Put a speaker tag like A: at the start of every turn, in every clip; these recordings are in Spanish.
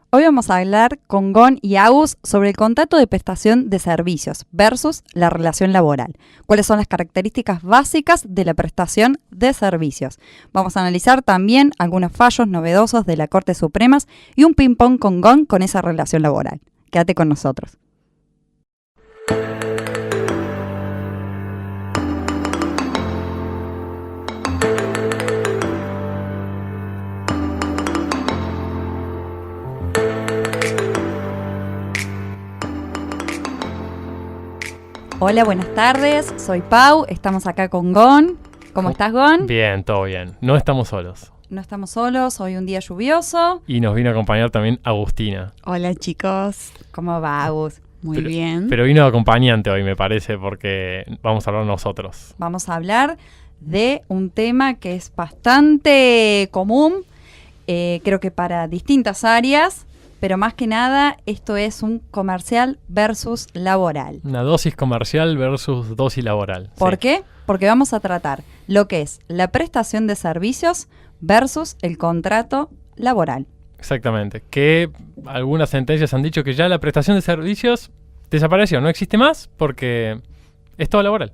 A: Hoy vamos a hablar con Gon y Agus sobre el contrato de prestación de servicios versus la relación laboral. ¿Cuáles son las características básicas de la prestación de servicios? Vamos a analizar también algunos fallos novedosos de la Corte Suprema y un ping-pong con Gon con esa relación laboral. Quédate con nosotros. Hola, buenas tardes, soy Pau, estamos acá con Gon. ¿Cómo estás, Gon?
B: Bien, todo bien. No estamos solos.
A: No estamos solos, hoy un día lluvioso.
B: Y nos vino a acompañar también Agustina.
C: Hola, chicos.
A: ¿Cómo va, Agus?
C: Muy bien.
B: Pero vino de acompañante hoy, me parece, porque vamos a hablar nosotros.
A: Vamos a hablar de un tema que es bastante común, creo que para distintas áreas. Pero más que nada, esto es un comercial versus laboral.
B: Una dosis comercial versus dosis laboral.
A: ¿Por qué? Porque vamos a tratar lo que es la prestación de servicios versus el contrato laboral.
B: Exactamente. Que algunas sentencias han dicho que ya la prestación de servicios desapareció, no existe más porque es todo laboral.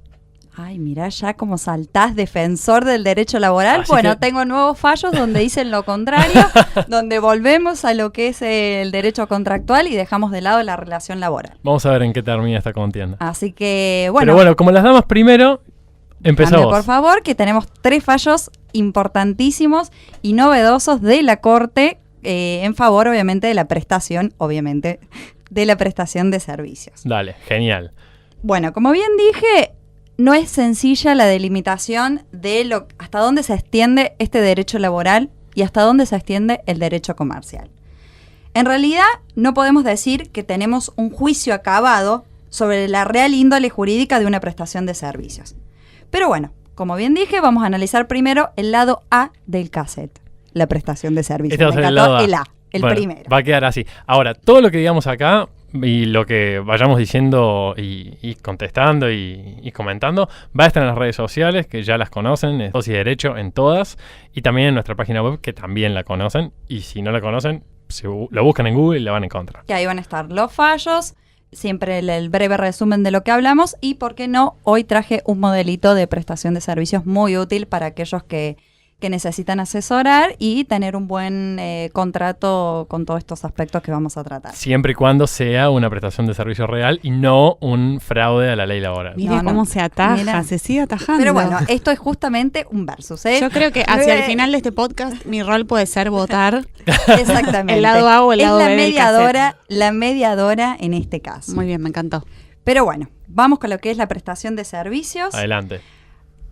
A: Ay, mirá ya como saltás, defensor del derecho laboral.
B: Así
A: bueno,
B: que
A: tengo nuevos fallos donde dicen lo contrario, donde volvemos a lo que es el derecho contractual y dejamos de lado la relación laboral.
B: Vamos a ver en qué termina esta contienda.
A: Así que, bueno.
B: Pero bueno, como las damas primero, empezamos.
A: Por favor, que tenemos 3 fallos importantísimos y novedosos de la Corte en favor, obviamente, de la prestación, de la prestación de servicios.
B: Dale, genial.
A: Bueno, como bien dije, no es sencilla la delimitación de hasta dónde se extiende este derecho laboral y hasta dónde se extiende el derecho comercial. En realidad, no podemos decir que tenemos un juicio acabado sobre la real índole jurídica de una prestación de servicios. Pero bueno, como bien dije, vamos a analizar primero el lado A del cassette, la prestación de servicios.
B: Este va a ser el lado A.
A: El
B: bueno,
A: primero.
B: Va a quedar así. Ahora, todo lo que digamos acá y lo que vayamos diciendo y contestando y comentando va a estar en las redes sociales, que ya las conocen, es Dosis Derecho en todas, y también en nuestra página web, que también la conocen, y si no la conocen, lo buscan en Google y la van a encontrar.
A: Que ahí van a estar los fallos, siempre el breve resumen de lo que hablamos, y por qué no, hoy traje un modelito de prestación de servicios muy útil para aquellos que necesitan asesorar y tener un buen contrato con todos estos aspectos que vamos a tratar.
B: Siempre y cuando sea una prestación de servicio real y no un fraude a la ley laboral.
C: Mira cómo se ataja, se sigue atajando.
A: Pero bueno, esto es justamente un versus, ¿eh?
C: Yo creo que hacia el final de este podcast mi rol puede ser votar
A: exactamente
C: el lado A o el lado B del cassette.
A: La mediadora en este caso.
C: Muy bien, me encantó.
A: Pero bueno, vamos con lo que es la prestación de servicios.
B: Adelante.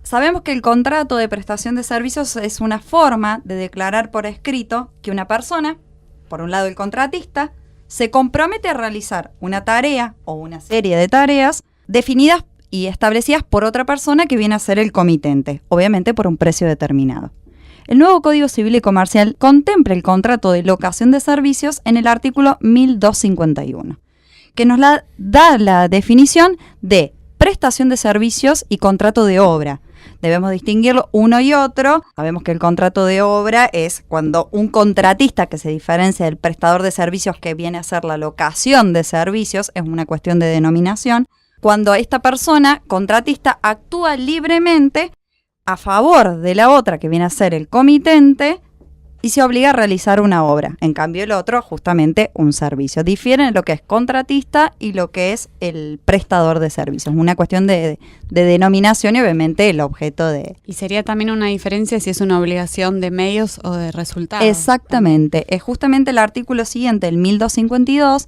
A: Sabemos que el contrato de prestación de servicios es una forma de declarar por escrito que una persona, por un lado el contratista, se compromete a realizar una tarea o una serie de tareas definidas y establecidas por otra persona que viene a ser el comitente, obviamente por un precio determinado. El nuevo Código Civil y Comercial contempla el contrato de locación de servicios en el artículo 1251, que nos da la definición de prestación de servicios y contrato de obra. Debemos distinguirlo uno y otro. Sabemos que el contrato de obra es cuando un contratista, que se diferencia del prestador de servicios que viene a ser la locación de servicios, es una cuestión de denominación, cuando esta persona, contratista, actúa libremente a favor de la otra, que viene a ser el comitente, y se obliga a realizar una obra. En cambio, el otro, justamente, un servicio. Difieren en lo que es contratista y lo que es el prestador de servicios. Una cuestión de denominación y, obviamente, el objeto de...
C: Y sería también una diferencia si es una obligación de medios o de resultados.
A: Exactamente. Es justamente el artículo siguiente, el 1252,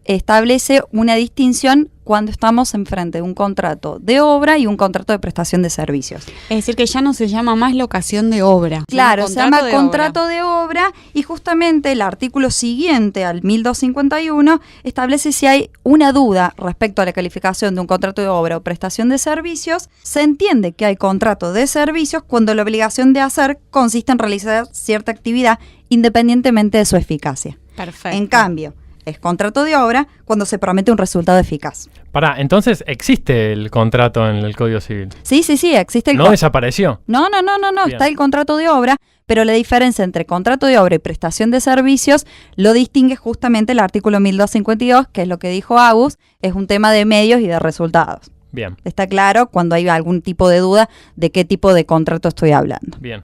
A: establece una distinción cuando estamos enfrente de un contrato de obra y un contrato de prestación de servicios.
C: Es decir, que ya no se llama más locación de obra.
A: Claro, se llama contrato de obra y justamente el artículo siguiente al 1251 establece si hay una duda respecto a la calificación de un contrato de obra o prestación de servicios. Se entiende que hay contrato de servicios cuando la obligación de hacer consiste en realizar cierta actividad independientemente de su eficacia.
C: Perfecto.
A: En cambio, es contrato de obra cuando se promete un resultado eficaz.
B: Entonces existe el contrato en el Código Civil.
A: Sí, existe el
B: ¿No desapareció?
A: No,
B: Bien.
A: está el contrato de obra, pero la diferencia entre contrato de obra y prestación de servicios lo distingue justamente el artículo 1252, que es lo que dijo Agus, es un tema de medios y de resultados.
B: Bien.
A: Está claro cuando hay algún tipo de duda de qué tipo de contrato estoy hablando.
B: Bien.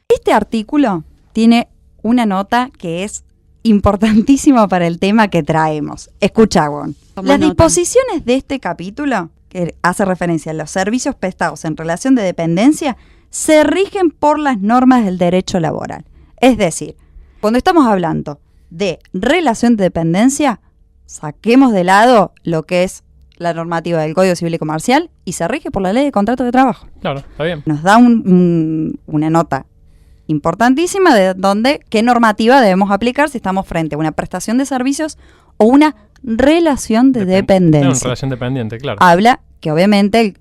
A: Este artículo tiene una nota que es importantísima para el tema que traemos. Escucha, Gon. Las disposiciones de este capítulo, que hace referencia a los servicios prestados en relación de dependencia, se rigen por las normas del derecho laboral. Es decir, cuando estamos hablando de relación de dependencia, saquemos de lado lo que es la normativa del Código Civil y Comercial y se rige por la Ley de Contrato de Trabajo.
B: Claro, está bien.
A: Nos da una nota importantísima de qué normativa debemos aplicar si estamos frente a una prestación de servicios o una relación de dependencia.
B: Una relación dependiente, claro.
A: Habla que obviamente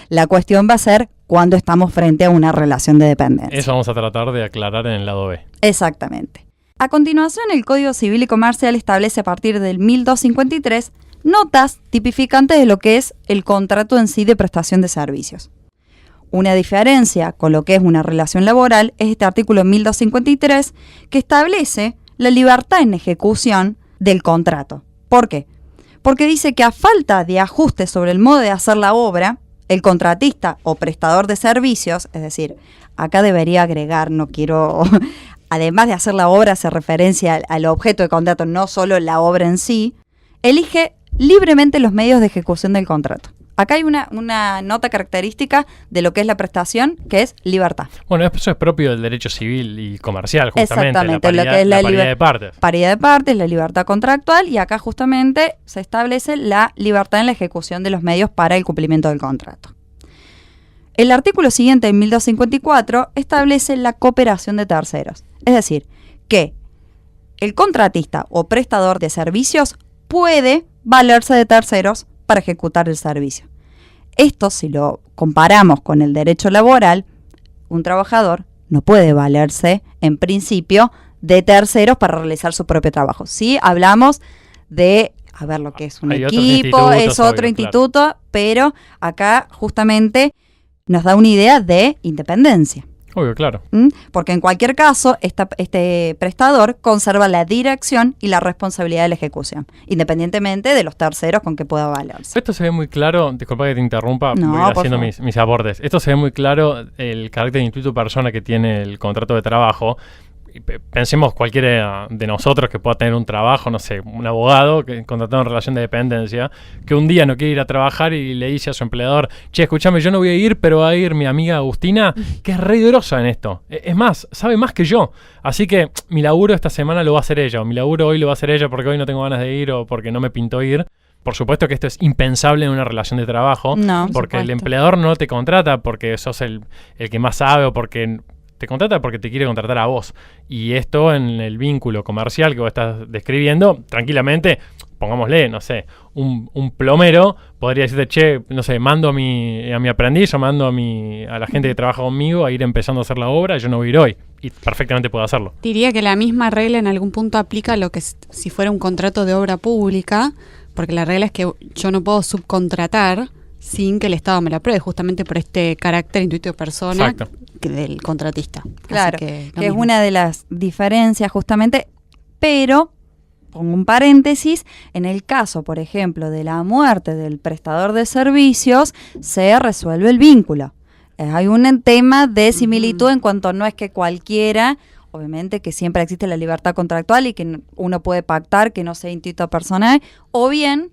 A: la cuestión va a ser cuando estamos frente a una relación de dependencia.
B: Eso vamos a tratar de aclarar en el lado B.
A: Exactamente. A continuación, el Código Civil y Comercial establece a partir del 1253 notas tipificantes de lo que es el contrato en sí de prestación de servicios. Una diferencia con lo que es una relación laboral es este artículo 1253 que establece la libertad en ejecución del contrato. ¿Por qué? Porque dice que a falta de ajustes sobre el modo de hacer la obra, el contratista o prestador de servicios, es decir, acá debería agregar, no quiero, además de hacer la obra, hace referencia al objeto de contrato, no solo la obra en sí, elige libremente los medios de ejecución del contrato. Acá hay una nota característica de lo que es la prestación, que es libertad.
B: Bueno, eso es propio del derecho civil y comercial, justamente.
A: Exactamente,
B: la paridad de partes.
A: Paridad de partes, la libertad contractual, y acá justamente se establece la libertad en la ejecución de los medios para el cumplimiento del contrato. El artículo siguiente, en 1254, establece la cooperación de terceros. Es decir, que el contratista o prestador de servicios puede valerse de terceros para ejecutar el servicio. Esto, si lo comparamos con el derecho laboral, un trabajador no puede valerse, en principio, de terceros para realizar su propio trabajo. Sí, hablamos de, a ver, lo que es un equipo, es otro instituto, claro. Pero acá justamente nos da una idea de independencia.
B: Obvio, claro.
A: Porque en cualquier caso, este prestador conserva la dirección y la responsabilidad de la ejecución, independientemente de los terceros con que pueda valerse.
B: Esto se ve muy claro, disculpa que te interrumpa, voy a ir haciendo mis aportes. Esto se ve muy claro el carácter de instituto persona que tiene el contrato de trabajo. Pensemos cualquiera de nosotros que pueda tener un trabajo, no sé, un abogado que contratado en relación de dependencia, que un día no quiere ir a trabajar y le dice a su empleador: che, escúchame, yo no voy a ir, pero va a ir mi amiga Agustina, que es re grosa en esto. Es más, sabe más que yo. Así que mi laburo esta semana lo va a hacer ella, o mi laburo hoy lo va a hacer ella porque hoy no tengo ganas de ir o porque no me pintó ir. Por supuesto que esto es impensable en una relación de trabajo, porque el empleador no te contrata porque sos el que más sabe o porque te contrata porque te quiere contratar a vos. Y esto en el vínculo comercial que vos estás describiendo, tranquilamente, pongámosle, no sé, un plomero podría decirte: che, no sé, mando a mi aprendiz o mando a la gente que trabaja conmigo a ir empezando a hacer la obra, yo no voy a ir hoy. Y perfectamente puedo hacerlo.
C: Diría que la misma regla en algún punto aplica a lo que si fuera un contrato de obra pública, porque la regla es que yo no puedo subcontratar sin que el Estado me la apruebe, justamente por este carácter intuitivo persona del contratista.
A: Claro, que es una de las diferencias justamente, pero, pongo un paréntesis, en el caso, por ejemplo, de la muerte del prestador de servicios, se resuelve el vínculo. Hay un tema de similitud en cuanto no es que cualquiera, obviamente que siempre existe la libertad contractual y que uno puede pactar que no sea instituto personal, o bien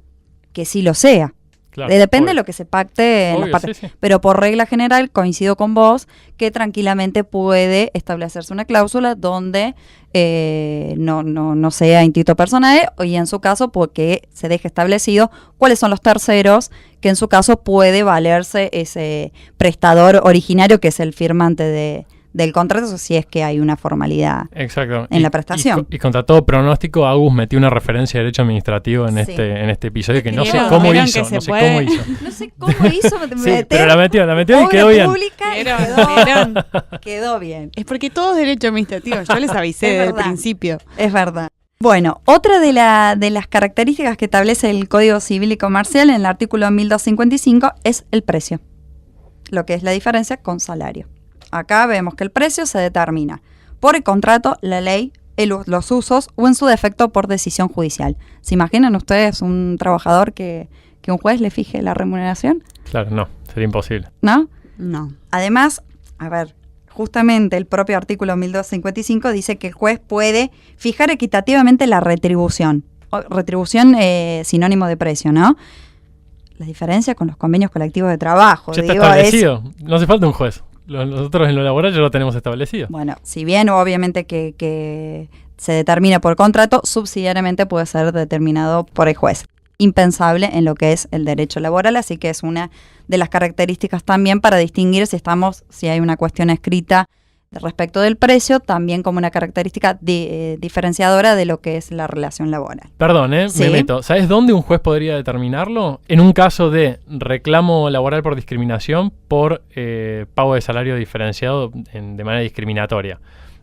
A: que sí lo sea. Claro, depende de lo que se pacte en las partes. Sí. Pero por regla general, coincido con vos, que tranquilamente puede establecerse una cláusula donde no sea instituto personal, y en su caso, porque se deje establecido cuáles son los terceros que en su caso puede valerse ese prestador originario que es el firmante del contrato, si es que hay una formalidad en la prestación.
B: Y contra todo pronóstico, Agus metió una referencia de derecho administrativo en este episodio que no sé cómo hizo. No
A: sé cómo hizo.
B: Sí, pero la metió y quedó bien.
A: Quedó bien.
C: Es porque todo es derecho administrativo, yo les avisé desde el principio.
A: Es verdad. Bueno, otra de las características que establece el Código Civil y Comercial en el artículo 1255 es el precio, lo que es la diferencia con salario. acá vemos que el precio se determina por el contrato, la ley, los usos o en su defecto por decisión judicial. ¿Se imaginan ustedes un trabajador que un juez le fije la remuneración?
B: Claro, no, sería imposible.
A: ¿No?
C: No.
A: Además, a ver, justamente el propio artículo 1255 dice que el juez puede fijar equitativamente la retribución. Retribución sinónimo de precio, ¿no? La diferencia con los convenios colectivos de trabajo.
B: Ya está establecido, no hace falta un juez. Nosotros en lo laboral ya lo tenemos establecido.
A: Bueno, si bien obviamente que se determina por contrato, subsidiariamente puede ser determinado por el juez. Impensable en lo que es el derecho laboral, así que es una de las características también para distinguir si hay una cuestión escrita respecto del precio, también como una característica diferenciadora de lo que es la relación laboral.
B: Perdón,
A: ¿Sí?
B: Me meto. ¿Sabes dónde un juez podría determinarlo? En un caso de reclamo laboral por discriminación por pago de salario diferenciado de manera discriminatoria.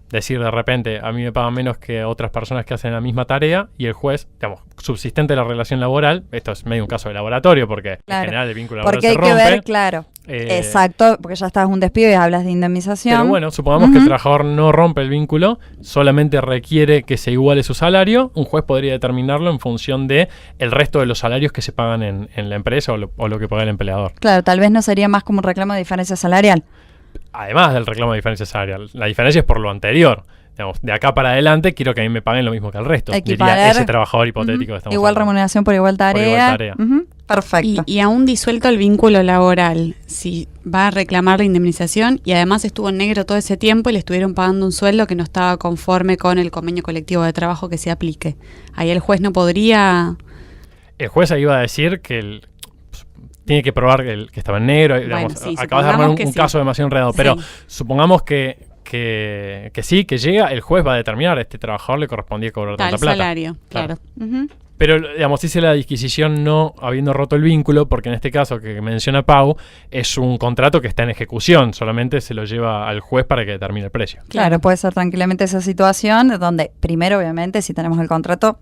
B: Decir de repente, a mí me pagan menos que otras personas que hacen la misma tarea y el juez, digamos, subsistente la relación laboral, esto es medio un caso de laboratorio porque en general el vínculo laboral se rompe.
A: Porque hay que ver, claro, exacto, porque ya estás un despido y hablas de indemnización.
B: Pero bueno, supongamos que el trabajador no rompe el vínculo, solamente requiere que se iguale su salario, un juez podría determinarlo en función de el resto de los salarios que se pagan en la empresa o lo que paga el empleador.
A: Claro, tal vez no sería más como un reclamo de diferencia salarial.
B: Además del reclamo de diferencia salarial, la diferencia es por lo anterior. Digamos, de acá para adelante quiero que a mí me paguen lo mismo que al resto. Diría ese trabajador hipotético que estamos
A: igual
B: hablando.
A: Remuneración por igual tarea. Perfecto.
C: Y aún disuelto el vínculo laboral, si va a reclamar la indemnización y además estuvo en negro todo ese tiempo y le estuvieron pagando un sueldo que no estaba conforme con el convenio colectivo de trabajo que se aplique. Ahí el juez no podría...
B: El juez ahí iba a decir que tiene que probar que estaba en negro.
C: Bueno,
B: digamos,
C: sí,
B: acabas de armar un
C: sí.
B: caso demasiado enredado,
C: Sí.
B: pero supongamos que sí, que llega, el juez va a determinar a este trabajador le correspondía cobrar
C: Tal
B: tanta plata.
C: salario, claro.
B: Pero, digamos, hice la disquisición no habiendo roto el vínculo, porque en este caso que menciona Pau, es un contrato que está en ejecución, solamente se lo lleva al juez para que determine el precio.
A: Claro, puede ser tranquilamente esa situación donde primero, obviamente, si tenemos el contrato,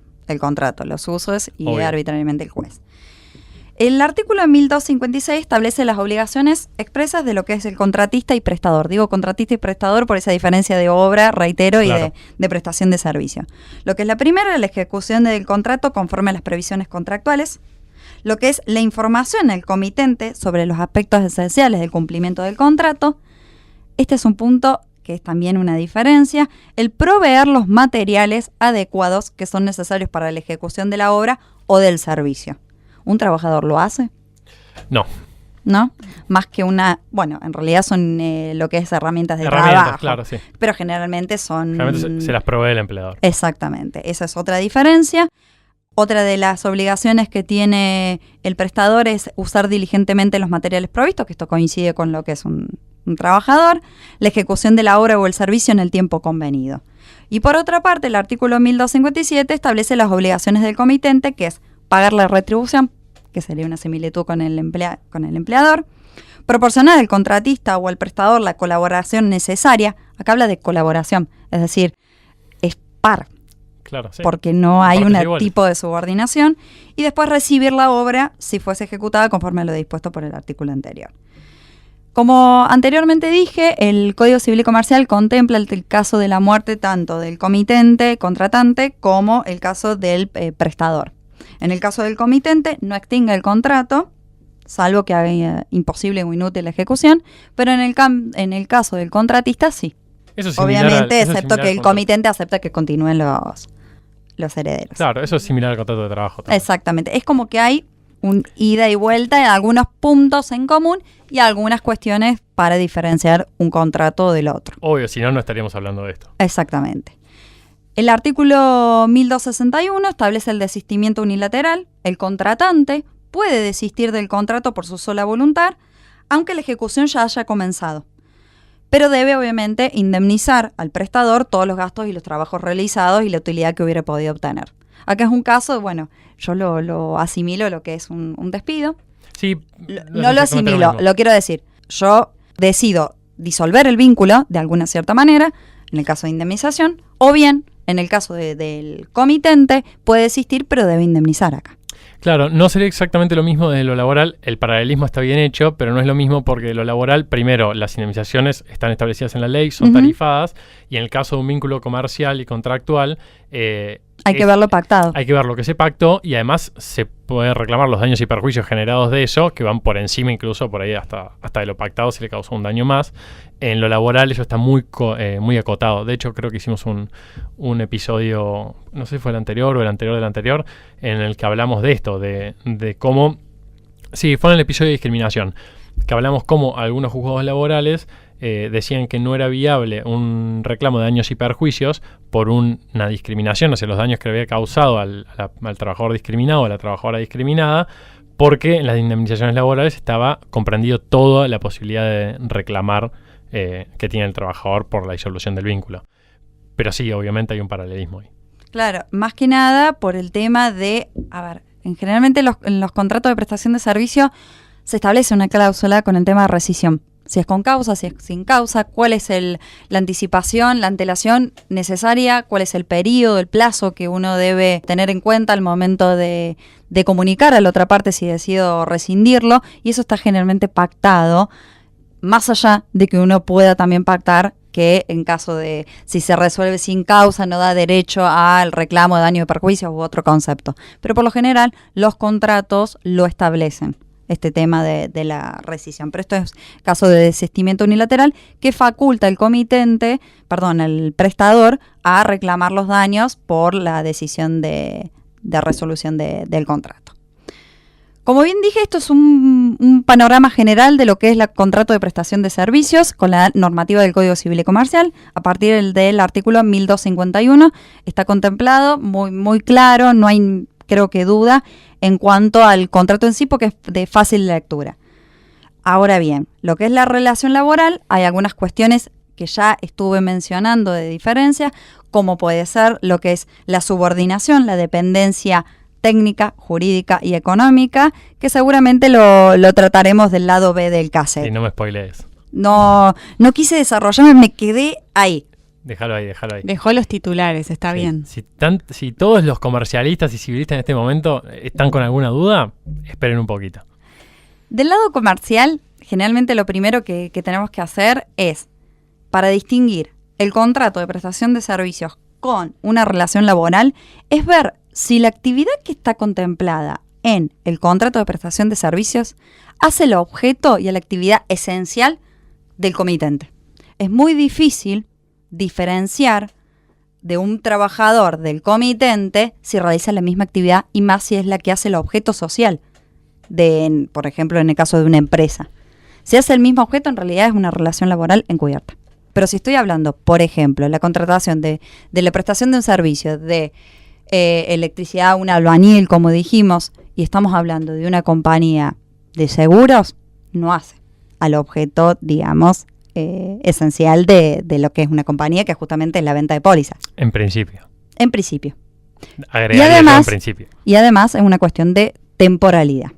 A: los usos y
B: Obvio.
A: arbitrariamente el juez. El artículo 1256 establece las obligaciones expresas de lo que es el contratista y prestador. Digo contratista y prestador por esa diferencia de obra, reitero,
B: Claro.
A: y de prestación de servicio. Lo que es la primera, la ejecución del contrato conforme a las previsiones contractuales. Lo que es la información al comitente sobre los aspectos esenciales del cumplimiento del contrato. Este es un punto que es también una diferencia. El proveer los materiales adecuados que son necesarios para la ejecución de la obra o del servicio. ¿Un trabajador lo hace?
B: No.
A: ¿No? Más que bueno, en realidad son lo que es herramientas de
B: Herramientas,
A: trabajo.
B: claro, sí.
A: Pero generalmente son...
B: Generalmente se las provee el empleador.
A: Exactamente, esa es otra diferencia. Otra de las obligaciones que tiene el prestador es usar diligentemente los materiales provistos, que esto coincide con lo que es un trabajador, la ejecución de la obra o el servicio en el tiempo convenido. Y por otra parte, el artículo 1257 establece las obligaciones del comitente, que es pagar la retribución, que sería una similitud con el empleador, proporcionar al contratista o al prestador la colaboración necesaria. Acá habla de colaboración, es decir, es par,
B: Claro, sí.
A: porque no hay
B: Partes
A: un
B: iguales.
A: tipo de subordinación, y después recibir la obra si fuese ejecutada conforme a lo dispuesto por el artículo anterior. Como anteriormente dije, el Código Civil y Comercial contempla el caso de la muerte tanto del comitente, contratante, como el caso del prestador. En el caso del comitente, no extingue el contrato, salvo que haga imposible o inútil la ejecución, pero en el caso del contratista, sí.
B: Eso es similar
A: Obviamente,
B: eso es
A: excepto
B: similar
A: que
B: al
A: el
B: contrato.
A: comitente acepta que continúen los herederos.
B: Claro, eso es similar al contrato de trabajo también.
A: Exactamente. Es como que hay un ida y vuelta en algunos puntos en común y algunas cuestiones para diferenciar un contrato del otro.
B: Obvio, si no, no estaríamos hablando de esto.
A: Exactamente. El artículo 1261 establece el desistimiento unilateral. El contratante puede desistir del contrato por su sola voluntad, aunque la ejecución ya haya comenzado. Pero debe, obviamente, indemnizar al prestador todos los gastos y los trabajos realizados y la utilidad que hubiera podido obtener. Acá es un caso, bueno, yo lo asimilo a lo que es un despido.
B: Sí,
A: No lo asimilo, lo quiero decir. Yo decido disolver el vínculo de alguna cierta manera, en el caso de indemnización, o bien, en el caso del comitente, puede desistir, pero debe indemnizar acá.
B: Claro, no sería exactamente lo mismo desde lo laboral. El paralelismo está bien hecho, pero no es lo mismo porque lo laboral, primero, las indemnizaciones están establecidas en la ley, son tarifadas, y en el caso de un vínculo comercial y contractual,
A: hay que verlo pactado.
B: Hay que ver lo que se pactó y además se pueden reclamar los daños y perjuicios generados de eso, que van por encima incluso por ahí hasta de lo pactado si le causó un daño más. En lo laboral eso está muy acotado. De hecho, creo que hicimos un episodio, no sé si fue el anterior o el anterior del anterior, en el que hablamos de esto, de cómo... Sí, fue en el episodio de discriminación, que hablamos cómo algunos juzgados laborales decían que no era viable un reclamo de daños y perjuicios por una discriminación, o sea, los daños que le había causado al trabajador discriminado o a la trabajadora discriminada, porque en las indemnizaciones laborales estaba comprendido toda la posibilidad de reclamar que tiene el trabajador por la disolución del vínculo. Pero sí, obviamente hay un paralelismo ahí.
A: Claro, más que nada por el tema de, generalmente en los contratos de prestación de servicio se establece una cláusula con el tema de rescisión. Si es con causa, si es sin causa, cuál es la anticipación, la antelación necesaria, cuál es el periodo, el plazo que uno debe tener en cuenta al momento de comunicar a la otra parte si decido rescindirlo, y eso está generalmente pactado, más allá de que uno pueda también pactar que en caso de, si se resuelve sin causa, no da derecho al reclamo de daño y perjuicio u otro concepto. Pero por lo general, los contratos lo establecen, este tema de la rescisión. Pero esto es caso de desistimiento unilateral que faculta el el prestador a reclamar los daños por la decisión de resolución del contrato. Como bien dije, esto es un panorama general de lo que es el contrato de prestación de servicios con la normativa del Código Civil y Comercial. A partir del artículo 1251 está contemplado, muy, muy claro, no hay, creo que, duda en cuanto al contrato en sí, porque es de fácil lectura. Ahora bien, lo que es la relación laboral, hay algunas cuestiones que ya estuve mencionando de diferencia, como puede ser lo que es la subordinación, la dependencia técnica, jurídica y económica, que seguramente lo trataremos del lado B del cassette.
B: Y no me spoilees.
A: No quise desarrollarme, me quedé ahí.
B: Déjalo ahí.
C: Dejó los titulares, está bien.
B: Si todos los comercialistas y civilistas en este momento están con alguna duda, esperen un poquito.
A: Del lado comercial, generalmente lo primero que tenemos que hacer es, para distinguir el contrato de prestación de servicios con una relación laboral, es ver si la actividad que está contemplada en el contrato de prestación de servicios hace el objeto y la actividad esencial del comitente. Es muy difícil diferenciar de un trabajador del comitente si realiza la misma actividad y más si es la que hace el objeto social, por ejemplo, en el caso de una empresa. Si hace el mismo objeto, en realidad es una relación laboral encubierta. Pero si estoy hablando, por ejemplo, la contratación de la prestación de un servicio de electricidad, un albañil, como dijimos, y estamos hablando de una compañía de seguros, no hace al objeto, digamos, esencial de lo que es una compañía, que justamente es la venta de pólizas.
B: En principio.
A: En principio.
B: Agregaría en principio.
A: Y además es una cuestión de temporalidad,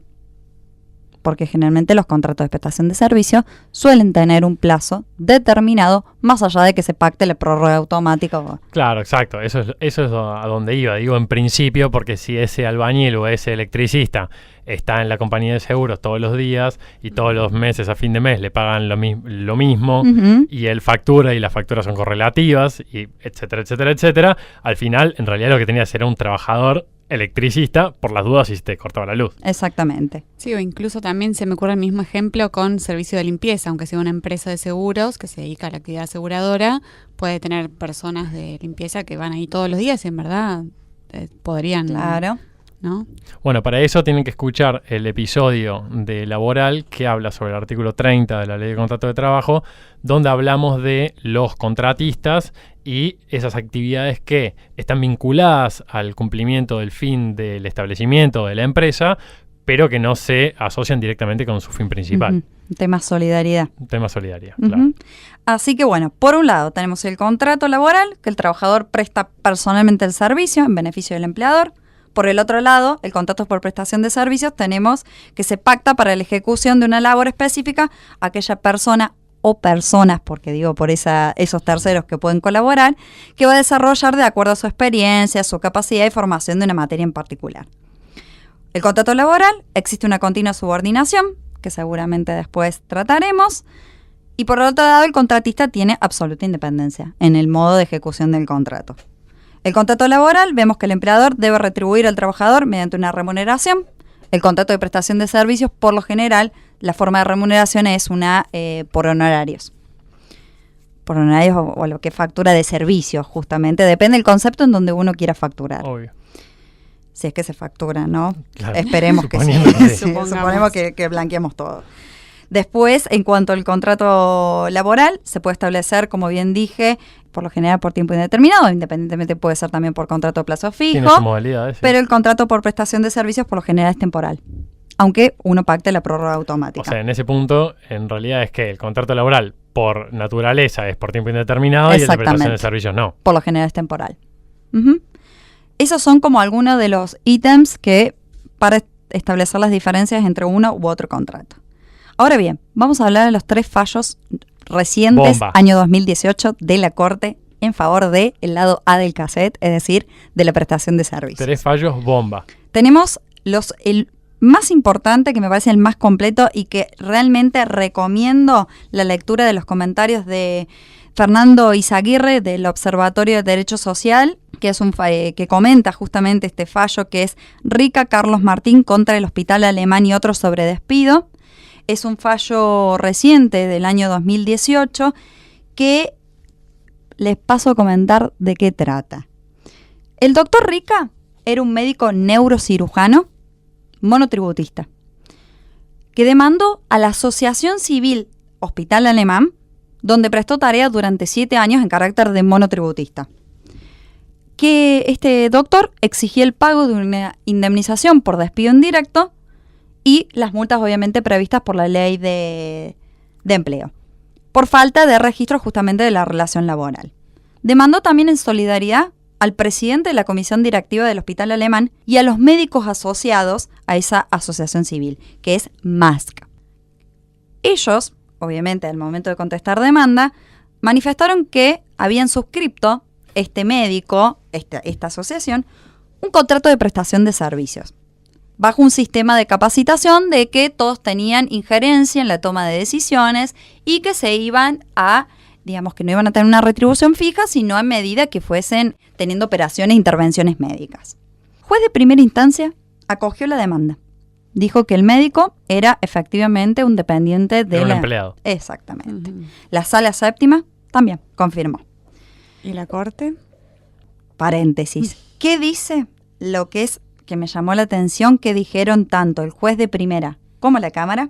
A: porque generalmente los contratos de prestación de servicio suelen tener un plazo determinado, más allá de que se pacte la prórroga automática.
B: Claro, exacto, eso es a donde iba. Digo en principio, porque si ese albañil o ese electricista está en la compañía de seguros todos los días y todos los meses a fin de mes le pagan lo mismo, y él factura y las facturas son correlativas, y etcétera, al final en realidad lo que tenía que ser un trabajador electricista por las dudas si te cortaba la luz.
A: Exactamente.
C: Sí, o incluso también se me ocurre el mismo ejemplo con servicio de limpieza, aunque sea una empresa de seguros que se dedica a la actividad aseguradora, puede tener personas de limpieza que van ahí todos los días y en verdad podrían...
A: Claro.
C: ¿No?
B: Bueno, para eso tienen que escuchar el episodio de Laboral que habla sobre el artículo 30 de la Ley de Contrato de Trabajo, donde hablamos de los contratistas y esas actividades que están vinculadas al cumplimiento del fin del establecimiento de la empresa, pero que no se asocian directamente con su fin principal.
A: Tema solidaridad.
B: Tema solidaridad, claro.
A: Así que bueno, por un lado tenemos el contrato laboral, que el trabajador presta personalmente el servicio en beneficio del empleador. Por el otro lado, el contrato por prestación de servicios, tenemos que se pacta para la ejecución de una labor específica aquella persona o personas, porque digo por esos terceros que pueden colaborar, que va a desarrollar de acuerdo a su experiencia, su capacidad y formación de una materia en particular. El contrato laboral, existe una continua subordinación, que seguramente después trataremos, y por otro lado el contratista tiene absoluta independencia en el modo de ejecución del contrato. El contrato laboral, vemos que el empleador debe retribuir al trabajador mediante una remuneración. El contrato de prestación de servicios, por lo general, la forma de remuneración es una por honorarios. Por honorarios o lo que factura de servicios, justamente. Depende del concepto en donde uno quiera facturar.
B: Obvio.
A: Si es que se factura, ¿no?
B: Claro.
A: Esperemos que sí.
B: Suponiendo que sí.
A: Suponemos que blanqueamos todo. Después, en cuanto al contrato laboral, se puede establecer, como bien dije, por lo general por tiempo indeterminado, independientemente puede ser también por contrato a plazo fijo.
B: Tiene su modalidad, sí.
A: Pero el contrato por prestación de servicios por lo general es temporal, aunque uno pacte la prórroga automática.
B: O sea, en ese punto, en realidad es que el contrato laboral, por naturaleza, es por tiempo indeterminado y el de prestación de servicios no.
A: Por lo general es temporal. Uh-huh. Esos son como algunos de los ítems que para establecer las diferencias entre uno u otro contrato. Ahora bien, vamos a hablar de los 3 fallos recientes,
B: Bomba.
A: año 2018, de la Corte en favor del lado A del cassette, es decir, de la prestación de servicios.
B: 3 fallos bomba.
A: Tenemos el más importante, que me parece el más completo y que realmente recomiendo la lectura de los comentarios de Fernando Izaguirre del Observatorio de Derecho Social, que es que comenta justamente este fallo, que es Rica Carlos Martín contra el Hospital Alemán y otros sobre despido. Es un fallo reciente del año 2018 que les paso a comentar de qué trata. El doctor Rica era un médico neurocirujano monotributista que demandó a la Asociación Civil Hospital Alemán, donde prestó tareas durante 7 años en carácter de monotributista. Que este doctor exigía el pago de una indemnización por despido indirecto y las multas obviamente previstas por la ley de empleo, por falta de registro justamente de la relación laboral. Demandó también en solidaridad al presidente de la comisión directiva del Hospital Alemán y a los médicos asociados a esa asociación civil, que es MASC. Ellos, obviamente al momento de contestar demanda, manifestaron que habían suscrito este médico, esta asociación, un contrato de prestación de servicios, bajo un sistema de capacitación de que todos tenían injerencia en la toma de decisiones y que se iban a, digamos que no iban a tener una retribución fija, sino a medida que fuesen teniendo operaciones e intervenciones médicas. Juez de primera instancia acogió la demanda. Dijo que el médico era efectivamente un dependiente de
B: un empleado.
A: Exactamente. La sala séptima también confirmó.
C: ¿Y la Corte?
A: Paréntesis. ¿Qué dice lo que es que me llamó la atención? Que dijeron tanto el juez de primera como la Cámara?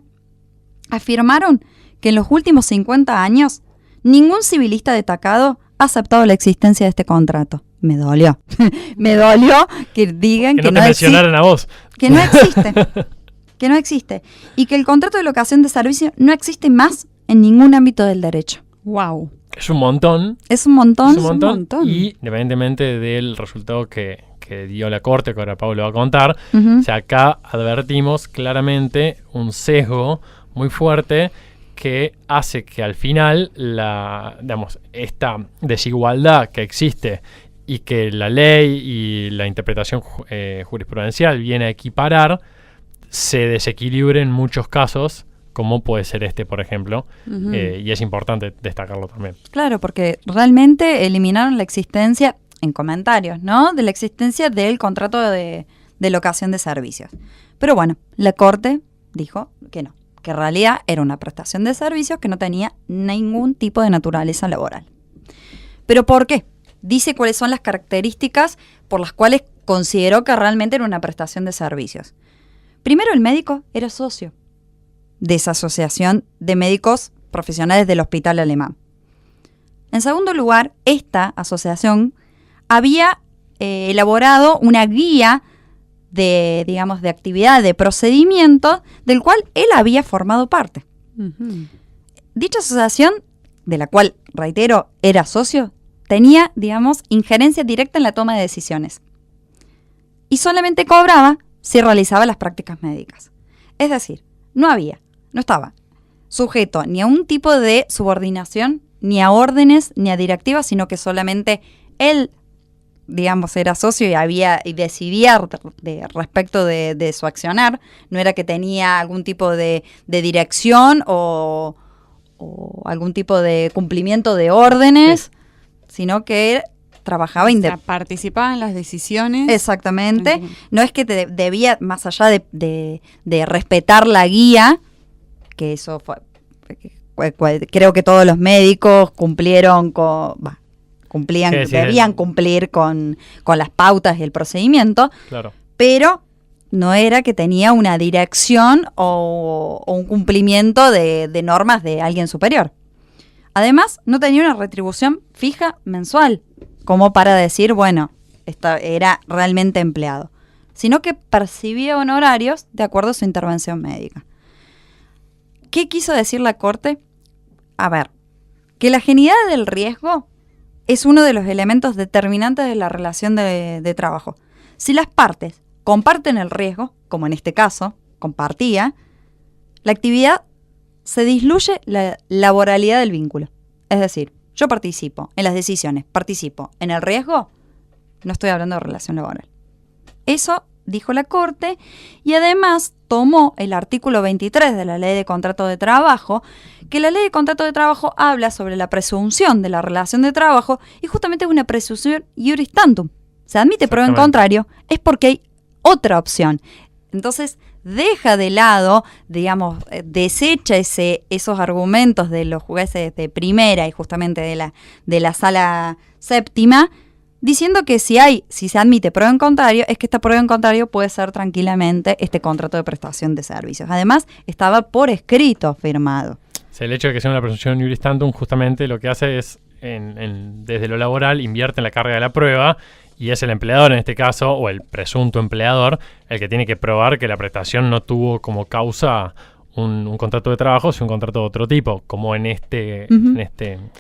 A: Afirmaron que en los últimos 50 años ningún civilista destacado ha aceptado la existencia de este contrato. Me dolió. Me dolió que digan
B: que no te mencionaran a vos.
A: Que no existe. Que no existe. Y que el contrato de locación de servicio no existe más en ningún ámbito del derecho.
C: ¡Wow!
B: Es un montón.
A: Es un montón.
B: Es un montón. Y independientemente del resultado que dio la Corte, que ahora Pablo va a contar, o sea, acá advertimos claramente un sesgo muy fuerte que hace que al final esta desigualdad que existe y que la ley y la interpretación jurisprudencial viene a equiparar, se desequilibre en muchos casos, como puede ser este, por ejemplo, y es importante destacarlo también.
A: Claro, porque realmente eliminaron la existencia, en comentarios, ¿no?, de la existencia del contrato de locación de servicios. Pero bueno, la Corte dijo que no, que en realidad era una prestación de servicios que no tenía ningún tipo de naturaleza laboral. ¿Pero por qué? Dice cuáles son las características por las cuales consideró que realmente era una prestación de servicios. Primero, el médico era socio de esa asociación de médicos profesionales del Hospital Alemán. En segundo lugar, esta asociación había elaborado una guía de, digamos, de actividad, de procedimiento, del cual él había formado parte. Dicha asociación, de la cual, reitero, era socio, tenía, digamos, injerencia directa en la toma de decisiones. Y solamente cobraba si realizaba las prácticas médicas. Es decir, no estaba sujeto ni a un tipo de subordinación, ni a órdenes, ni a directivas, sino que solamente él digamos, era socio y decidía respecto de su accionar. No era que tenía algún tipo de dirección o algún tipo de cumplimiento de órdenes, sino que trabajaba
C: participaba en las decisiones.
A: Exactamente. No es que debía, más allá de respetar la guía, que eso fue, creo que todos los médicos cumplieron debían cumplir con las pautas y el procedimiento,
B: claro.
A: Pero no era que tenía una dirección o un cumplimiento de normas de alguien superior. Además, no tenía una retribución fija mensual, como para decir, bueno, era realmente empleado, sino que percibía honorarios de acuerdo a su intervención médica. ¿Qué quiso decir la Corte? A ver, que la genuinidad del riesgo es uno de los elementos determinantes de la relación de trabajo. Si las partes comparten el riesgo, como en este caso, compartía, la actividad se disluye la laboralidad del vínculo. Es decir, yo participo en las decisiones, participo en el riesgo, no estoy hablando de relación laboral. Eso dijo la Corte, y además tomó el artículo 23 de la Ley de Contrato de Trabajo, que la Ley de Contrato de Trabajo habla sobre la presunción de la relación de trabajo, y justamente es una presunción iuris tantum. Se admite prueba en contrario, es porque hay otra opción. Entonces, deja de lado, digamos, desecha esos argumentos de los jueces de primera y justamente de la sala séptima, diciendo que si se admite prueba en contrario, es que esta prueba en contrario puede ser tranquilamente este contrato de prestación de servicios. Además, estaba por escrito firmado.
B: Sí, el hecho de que sea una presunción iuris tantum justamente lo que hace es, desde lo laboral, invierte en la carga de la prueba, y es el empleador en este caso, o el presunto empleador, el que tiene que probar que la prestación no tuvo como causa un contrato de trabajo, sino un contrato de otro tipo, como en este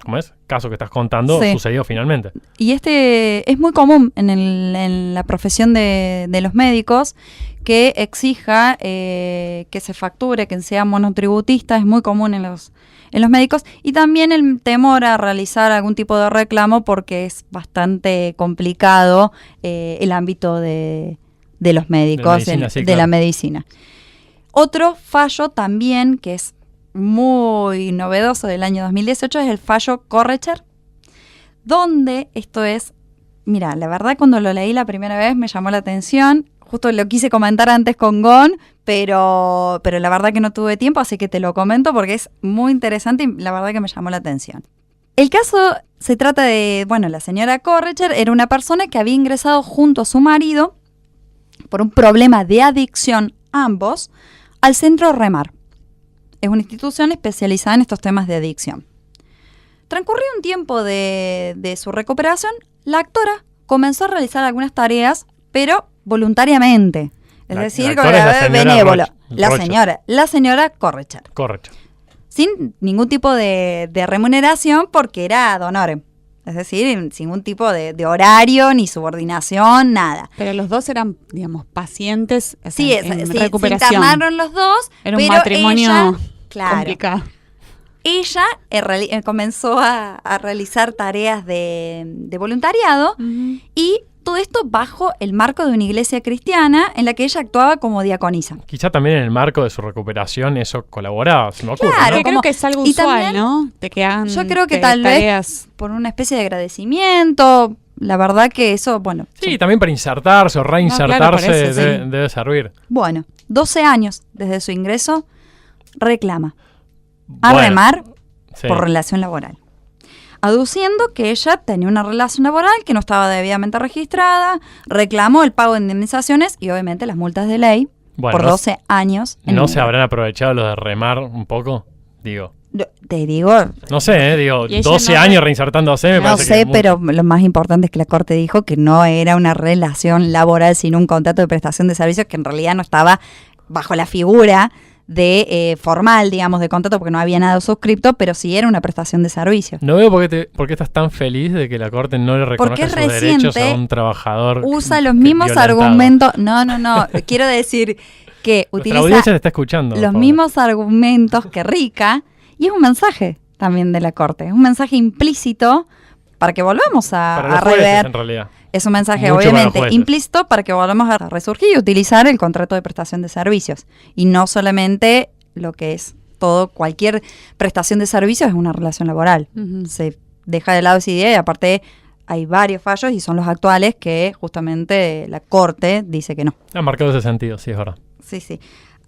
B: ¿cómo es? Caso que estás contando, sí, sucedió finalmente.
A: Y es muy común en la profesión de los médicos que exija que se facture, que sea monotributista, es muy común en los médicos, y también el temor a realizar algún tipo de reclamo porque es bastante complicado el ámbito de los médicos, de la medicina. Otro fallo también que es muy novedoso del año 2018 es el fallo Correcher, donde esto es, mira, la verdad cuando lo leí la primera vez me llamó la atención, justo lo quise comentar antes con Gon, pero la verdad que no tuve tiempo, así que te lo comento porque es muy interesante y la verdad que me llamó la atención. El caso se trata de, bueno, la señora Correcher era una persona que había ingresado junto a su marido por un problema de adicción, ambos, al Centro Remar. Es una institución especializada en estos temas de adicción. Transcurrido un tiempo de su recuperación, la actora comenzó a realizar algunas tareas, pero voluntariamente. Es decir, benévolo. La señora Correcher.
B: Correcto.
A: Sin ningún tipo de remuneración porque era ad honorem. Es decir, sin ningún tipo de horario, ni subordinación, nada.
C: Pero los dos eran, digamos, pacientes
A: sí,
C: en recuperación.
A: Se internaron los dos,
C: era un matrimonio complicado.
A: Ella comenzó a realizar tareas de voluntariado, uh-huh, y todo esto bajo el marco de una iglesia cristiana en la que ella actuaba como diaconisa.
B: Quizá también en el marco de su recuperación eso colaboraba, se me ocurre.
A: Claro,
B: ¿no?
C: Creo que es algo usual, también, ¿no?
A: Yo creo que tal vez por una especie de agradecimiento, la verdad que eso, bueno.
B: Sí, también para insertarse o reinsertarse debe servir.
A: Bueno, 12 años desde su ingreso, reclama a Remar por relación laboral, aduciendo que ella tenía una relación laboral que no estaba debidamente registrada, reclamó el pago de indemnizaciones y obviamente las multas de ley por 12 años.
B: ¿No se habrán aprovechado los de Remar un poco? Digo.
A: Te digo.
B: No sé, 12 años reinsertándose me parece.
A: No sé, pero lo más importante es que la Corte dijo que no era una relación laboral, sino un contrato de prestación de servicios que en realidad no estaba bajo la figura de formal, digamos, de contrato, porque no había nada suscripto, pero sí era una prestación de servicios.
B: No veo por qué estás tan feliz de que la Corte no le reconozca sus derechos a un trabajador.
A: Usa los mismos argumentos. No. Quiero decir que
B: utiliza audiencia te está escuchando,
A: los mismos argumentos que Rica, y es un mensaje también de la Corte. Es un mensaje implícito para que volvamos a
B: para los
A: rever.
B: jueces, en realidad.
A: Es un mensaje
B: Mucho para los
A: obviamente
B: jueces.
A: implícito para que volvamos a resurgir y utilizar el contrato de prestación de servicios. Y no solamente lo que es cualquier prestación de servicios es una relación laboral.
C: Ujú.
A: Se deja de lado esa idea y aparte hay varios fallos y son los actuales que justamente la Corte dice que no.
B: Ha marcado ese sentido, sí, es verdad.
A: Sí, sí.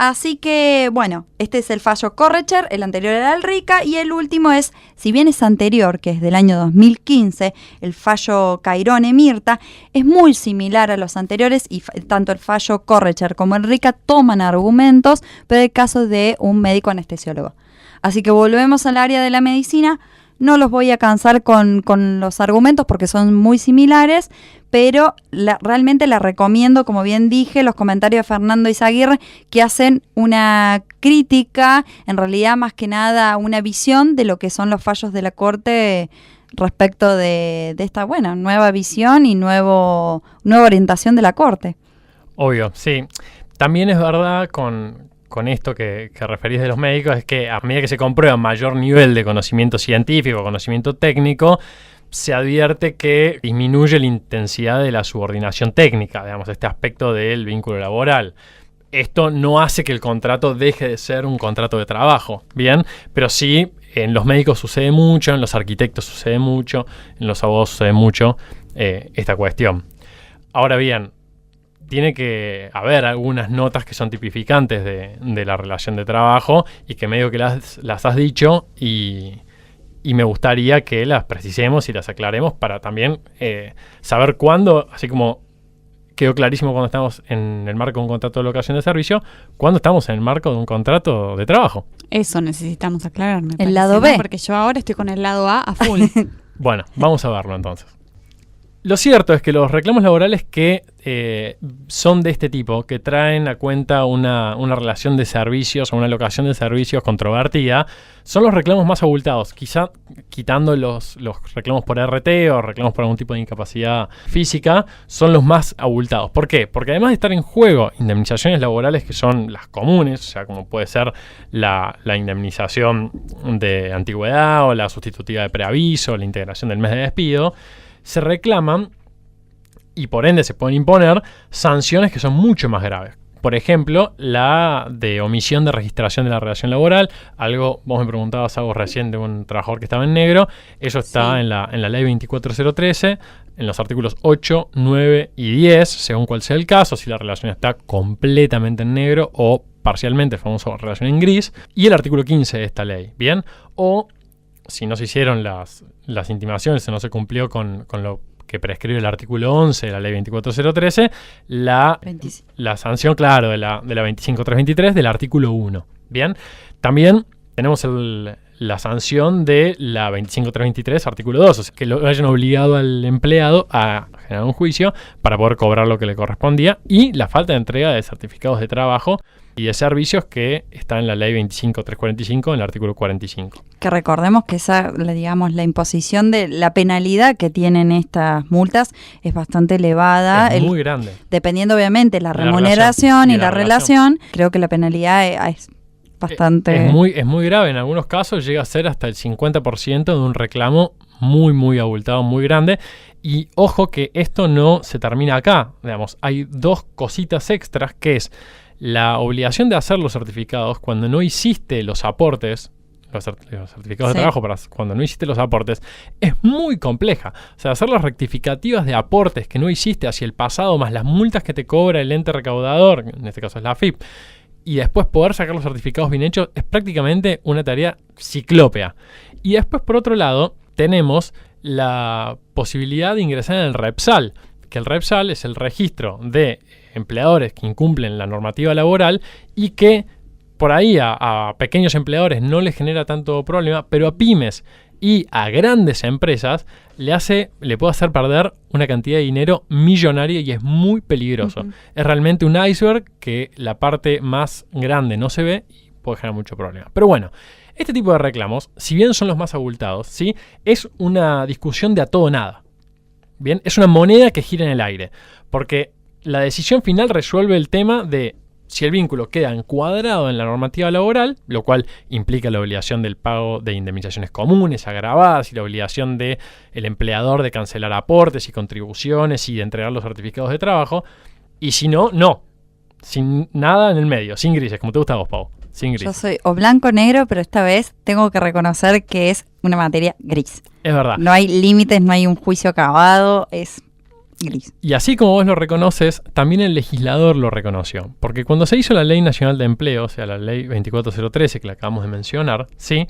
A: Así que, bueno, este es el fallo Correcher, el anterior era el RICA y el último es, si bien es anterior, que es del año 2015, el fallo Cairone-Mirta, es muy similar a los anteriores y tanto el fallo Correcher como el RICA toman argumentos, pero el caso de un médico anestesiólogo. Así que volvemos al área de la medicina. No los voy a cansar con los argumentos porque son muy similares, pero realmente la recomiendo, como bien dije, los comentarios de Fernando Izaguirre, que hacen una crítica, en realidad más que nada una visión de lo que son los fallos de la Corte respecto de esta nueva visión y nueva orientación de la Corte.
B: Obvio, sí. También es verdad con esto que referís de los médicos, es que a medida que se comprueba mayor nivel de conocimiento científico, conocimiento técnico, se advierte que disminuye la intensidad de la subordinación técnica, digamos, este aspecto del vínculo laboral. Esto no hace que el contrato deje de ser un contrato de trabajo, ¿bien? Pero sí, en los médicos sucede mucho, en los arquitectos sucede mucho, en los abogados sucede mucho esta cuestión. Ahora bien, tiene que haber algunas notas que son tipificantes de la relación de trabajo y que medio que las has dicho y me gustaría que las precisemos y las aclaremos para también saber cuándo, así como quedó clarísimo cuando estamos en el marco de un contrato de locación de servicio, cuándo estamos en el marco de un contrato de trabajo.
C: Eso necesitamos aclarar, me
A: El
C: parece,
A: lado
C: ¿no?
A: B.
C: Porque yo ahora estoy con el lado A full.
B: Bueno, vamos a verlo entonces. Lo cierto es que los reclamos laborales que son de este tipo, que traen a cuenta una relación de servicios o una locación de servicios controvertida, son los reclamos más abultados. Quizá quitando los reclamos por RT o reclamos por algún tipo de incapacidad física, son los más abultados. ¿Por qué? Porque además de estar en juego indemnizaciones laborales que son las comunes, o sea, como puede ser la indemnización de antigüedad o la sustitutiva de preaviso, la integración del mes de despido, se reclaman y por ende se pueden imponer sanciones que son mucho más graves. Por ejemplo, la de omisión de registración de la relación laboral. Vos me preguntabas algo recién de un trabajador que estaba en negro. Eso está
C: Sí.
B: en la ley 24013, en los artículos 8, 9 y 10, según cuál sea el caso, si la relación está completamente en negro o parcialmente, el famoso relación en gris, y el artículo 15 de esta ley. Bien, o si no se hicieron las intimaciones, si no se cumplió con lo que prescribe el artículo 11 de la ley 24013, la sanción, claro, de la 25323 del artículo 1. Bien, también tenemos la sanción de la 25323, artículo 2, o sea, que lo hayan obligado al empleado a generar un juicio para poder cobrar lo que le correspondía, y la falta de entrega de certificados de trabajo y de servicios que está en la ley 25345, en el artículo 45.
A: Que recordemos que la imposición de la penalidad que tienen estas multas es bastante elevada.
B: Es muy grande.
A: Dependiendo obviamente la remuneración y la relación, creo que la penalidad es bastante...
B: Es muy grave. En algunos casos llega a ser hasta el 50% de un reclamo muy, muy abultado, muy grande. Y ojo que esto no se termina acá. Digamos, hay dos cositas extras, que es la obligación de hacer los certificados cuando no hiciste los aportes, los certificados de trabajo, cuando no hiciste los aportes, es muy compleja. O sea, hacer las rectificativas de aportes que no hiciste hacia el pasado, más las multas que te cobra el ente recaudador, en este caso es la AFIP, y después poder sacar los certificados bien hechos, es prácticamente una tarea ciclópea. Y después, por otro lado, tenemos la posibilidad de ingresar en el REPSAL, que el REPSAL es el registro de empleadores que incumplen la normativa laboral y que por ahí a pequeños empleadores no les genera tanto problema, pero a pymes y a grandes empresas le puede hacer perder una cantidad de dinero millonaria y es muy peligroso. Uh-huh. Es realmente un iceberg que la parte más grande no se ve y puede generar mucho problema. Pero bueno, este tipo de reclamos, si bien son los más abultados, ¿sí?, es una discusión de a todo o nada. Bien, es una moneda que gira en el aire, porque la decisión final resuelve el tema de si el vínculo queda encuadrado en la normativa laboral, lo cual implica la obligación del pago de indemnizaciones comunes agravadas y la obligación del empleador de cancelar aportes y contribuciones y de entregar los certificados de trabajo, y si no, no. Sin nada en el medio, sin grises, como te gusta a vos, Pau. Sin gris.
A: Yo soy o blanco o negro, pero esta vez tengo que reconocer que es una materia gris.
B: Es verdad.
A: No hay límites, no hay un juicio acabado, es gris.
B: Y así como vos lo reconoces, también el legislador lo reconoció. Porque cuando se hizo la Ley Nacional de Empleo, o sea, la Ley 24013, que la acabamos de mencionar, ¿sí?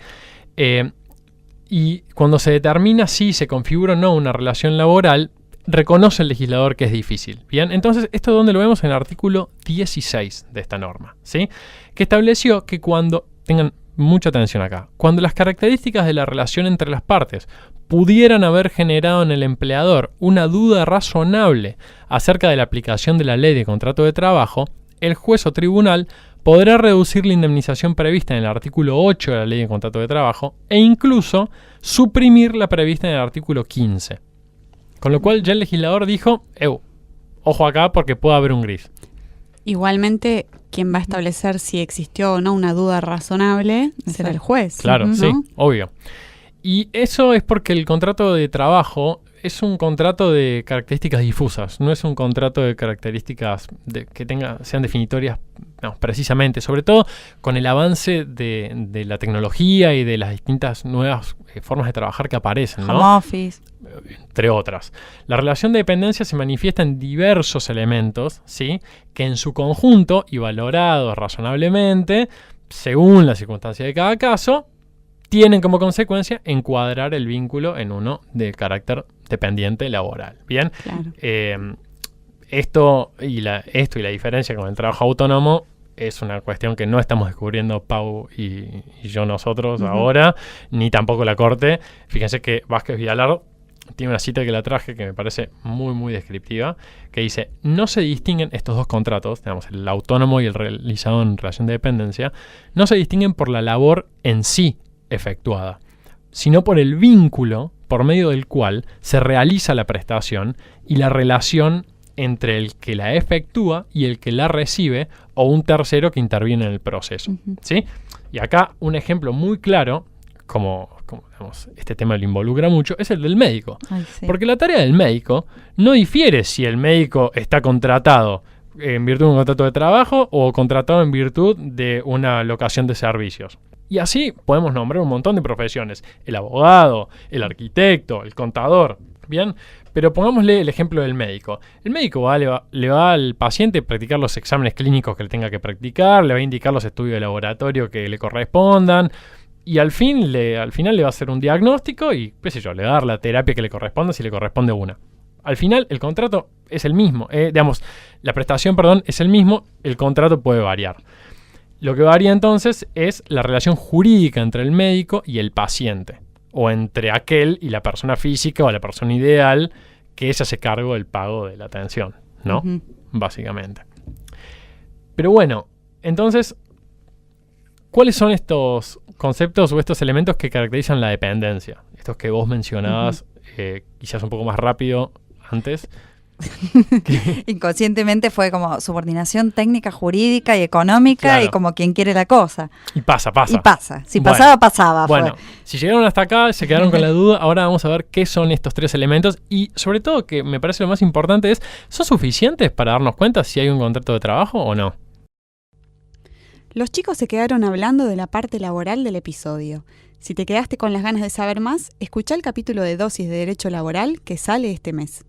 B: Y cuando se determina si se configura o no una relación laboral, reconoce el legislador que es difícil. Bien, entonces, ¿esto dónde lo vemos? En el artículo 16 de esta norma, ¿sí? Que estableció que cuando, tengan mucha atención acá, cuando las características de la relación entre las partes pudieran haber generado en el empleador una duda razonable acerca de la aplicación de la ley de contrato de trabajo, el juez o tribunal podrá reducir la indemnización prevista en el artículo 8 de la ley de contrato de trabajo e incluso suprimir la prevista en el artículo 15. Con lo cual ya el legislador dijo, ojo acá porque puede haber un gris.
C: Igualmente, quien va a establecer si existió o no una duda razonable será el juez.
B: Claro,
C: ¿no?
B: sí, obvio. Y eso es porque el contrato de trabajo es un contrato de características difusas, no es un contrato de características que sean definitorias precisamente, sobre todo con el avance de la tecnología y de las distintas nuevas formas de trabajar que aparecen, ¿no?
A: Home office.
B: Entre otras. La relación de dependencia se manifiesta en diversos elementos, ¿sí? Que en su conjunto y valorados razonablemente, según la circunstancia de cada caso, tienen como consecuencia encuadrar el vínculo en uno de carácter dependiente laboral. Bien,
C: claro.
B: Esto y la diferencia con el trabajo autónomo es una cuestión que no estamos descubriendo Pau y yo nosotros ahora, ni tampoco la Corte. Fíjense que Vázquez Villalar tiene una cita que la traje que me parece muy, muy descriptiva, que dice, no se distinguen estos dos contratos, digamos, el autónomo y el realizado en relación de dependencia, no se distinguen por la labor en sí efectuada, sino por el vínculo por medio del cual se realiza la prestación y la relación entre el que la efectúa y el que la recibe o un tercero que interviene en el proceso. ¿Sí? Y acá un ejemplo muy claro, como digamos, este tema lo involucra mucho, es el del médico.
A: Ay, sí.
B: Porque la tarea del médico no difiere si el médico está contratado en virtud de un contrato de trabajo o contratado en virtud de una locación de servicios. Y así podemos nombrar un montón de profesiones. El abogado, el arquitecto, el contador. Bien, pero pongámosle el ejemplo del médico. El médico le va al paciente a practicar los exámenes clínicos que le tenga que practicar, le va a indicar los estudios de laboratorio que le correspondan, y al final le va a hacer un diagnóstico y, qué sé yo, le va a dar la terapia que le corresponda si le corresponde una. Al final, el contrato es el mismo. La prestación, es el mismo, el contrato puede variar. Lo que varía entonces es la relación jurídica entre el médico y el paciente, o entre aquel y la persona física o la persona ideal que se hace cargo del pago de la atención, ¿no? Básicamente. Pero bueno, entonces, ¿cuáles son estos conceptos o estos elementos que caracterizan la dependencia? Estos que vos mencionabas quizás un poco más rápido antes.
A: Inconscientemente fue como subordinación técnica, jurídica y económica, claro. Y como quien quiere la cosa.
B: Y pasa.
A: Y pasa. Si pasaba, pasaba.
B: Bueno, si llegaron hasta acá, se quedaron con la duda, ahora vamos a ver qué son estos tres elementos y sobre todo, que me parece lo más importante es, ¿son suficientes para darnos cuenta si hay un contrato de trabajo o no?
C: Los chicos se quedaron hablando de la parte laboral del episodio. Si te quedaste con las ganas de saber más, escuchá el capítulo de Dosis de Derecho Laboral que sale este mes.